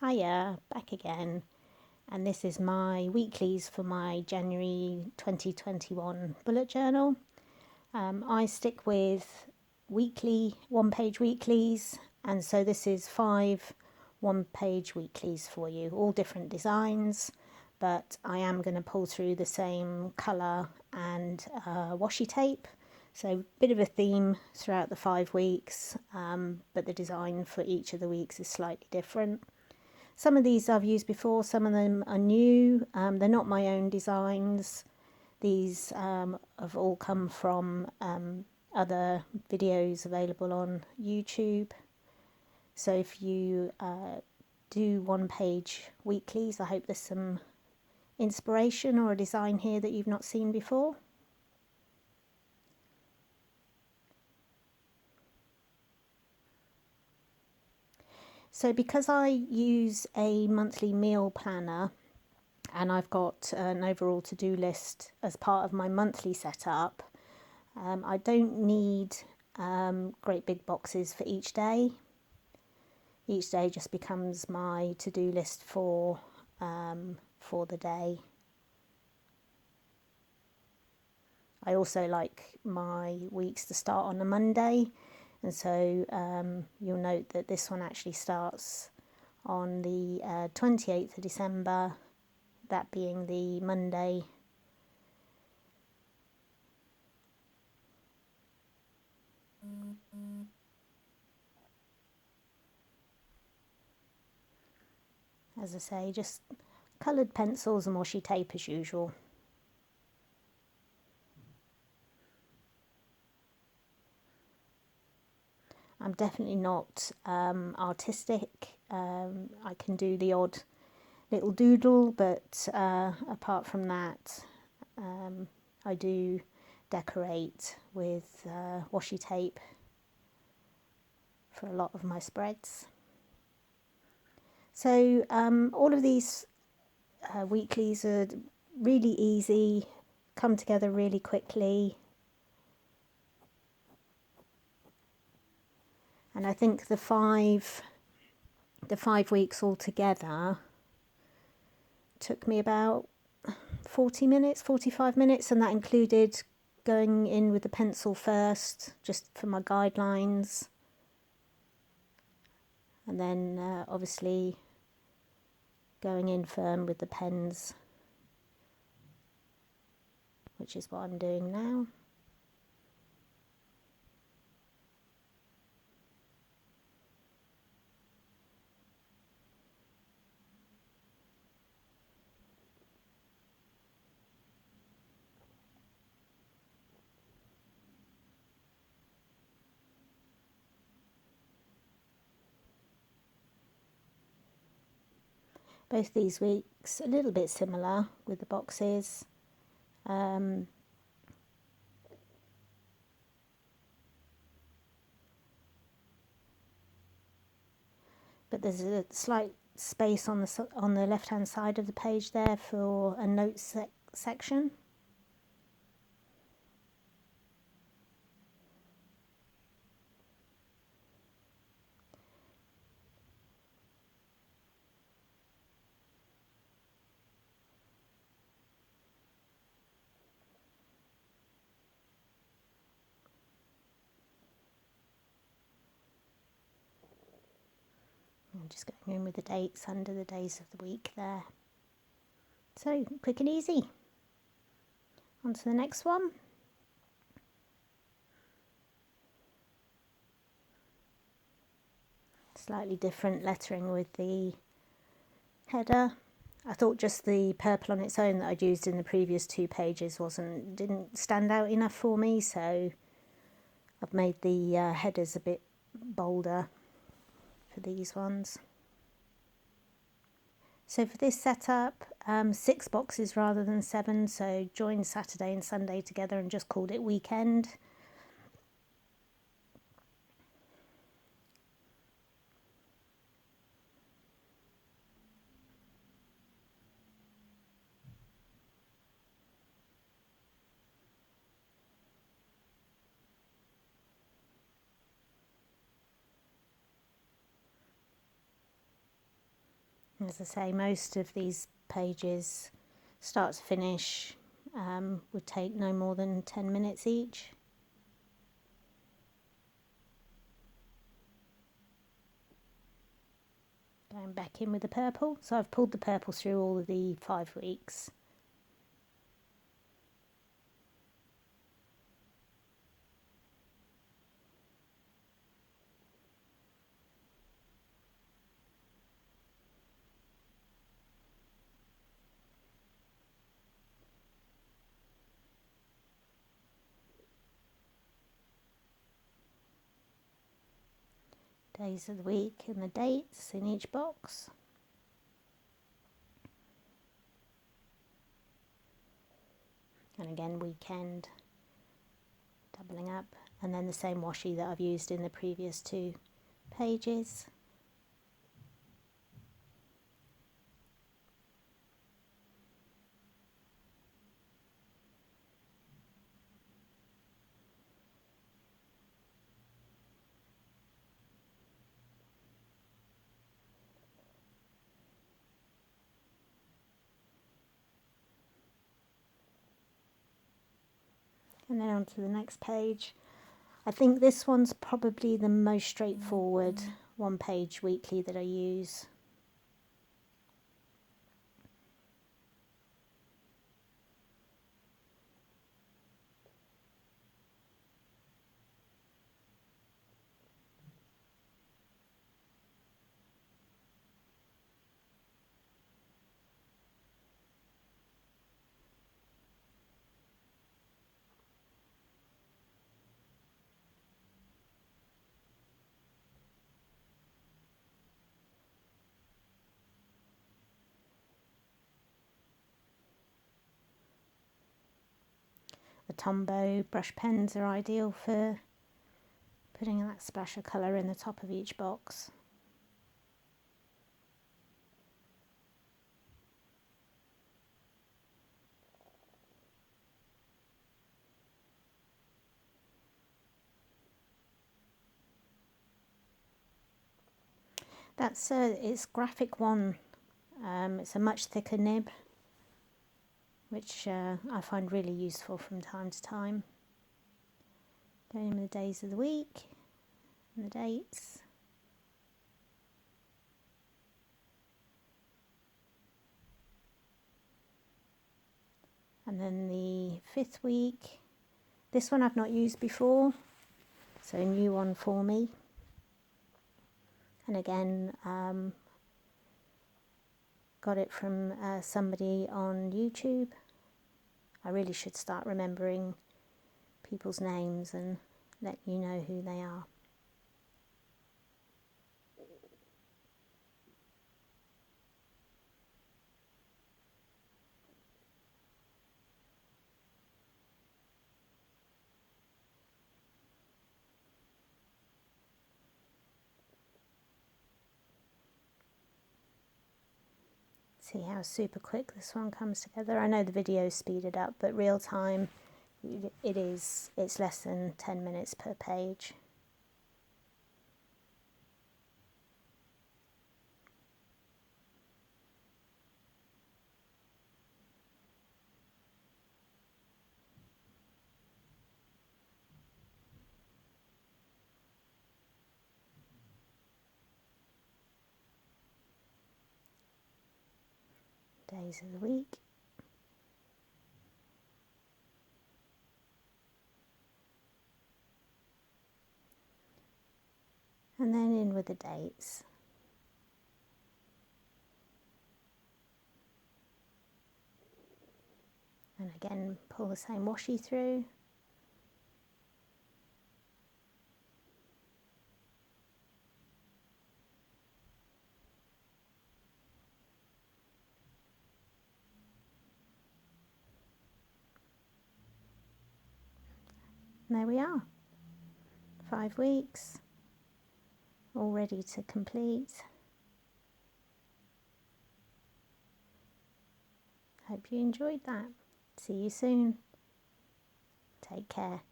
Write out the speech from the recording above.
Hiya, back again, and this is my weeklies for my January 2021 bullet journal. I stick with weekly, one-page weeklies, and so this is 5 one-page weeklies for you, all different designs, but I am going to pull through the same colour and washi tape. So a bit of a theme throughout the 5 weeks, but the design for each of the weeks is slightly different. Some of these I've used before, some of them are new. They're not my own designs. These have all come from other videos available on YouTube. So if you do one-page weeklies, I hope there's some inspiration or a design here that you've not seen before. So because I use a monthly meal planner and I've got an overall to-do list as part of my monthly setup, I don't need great big boxes for each day. Each day just becomes my to-do list for the day. I also like my weeks to start on a Monday, and so you'll note that this one actually starts on the 28th of December, that being the Monday. As I say, just coloured pencils and washi tape as usual. I'm definitely not artistic. I can do the odd little doodle, but apart from that, I do decorate with washi tape for a lot of my spreads. So all of these weeklies are really easy, come together really quickly. And I think the five weeks altogether took me about 40 minutes, 45 minutes, and that included going in with the pencil first, just for my guidelines, and then obviously going in firm with the pens, which is what I'm doing now. Both these weeks a little bit similar with the boxes. But there's a slight space on the left hand side of the page there for a notes section. I'm just going in with the dates under the days of the week there. So quick and easy. On to the next one. Slightly different lettering with the header. I thought just the purple on its own that I'd used in the previous 2 pages didn't stand out enough for me, so I've made the headers a bit bolder for these ones. So for this setup, 6 boxes rather than 7, so joined Saturday and Sunday together and just called it weekend. As I say, most of these pages, start to finish, would take no more than 10 minutes each. Going back in with the purple. So I've pulled the purple through all of the 5 weeks. Days of the week and the dates in each box. And again, weekend, doubling up, and then the same washi that I've used in the previous 2 pages. And then on to the next page. I think this one's probably the most straightforward 1-page weekly that I use. The Tombow brush pens are ideal for putting that splash of colour in the top of each box. That's it's graphic 1. It's a much thicker nib, which I find really useful from time to time. Going in with the days of the week and the dates. And then the 5th week. This one I've not used before, so a new one for me. And again, got it from somebody on YouTube. I really should start remembering people's names and let you know who they are. See how super quick this one comes together. I know the video is speeded up, but real time it's less than 10 minutes per page. Days of the week. And then in with the dates. And again, pull the same washi through. And there we are. 5 weeks, all ready to complete. Hope you enjoyed that. See you soon. Take care.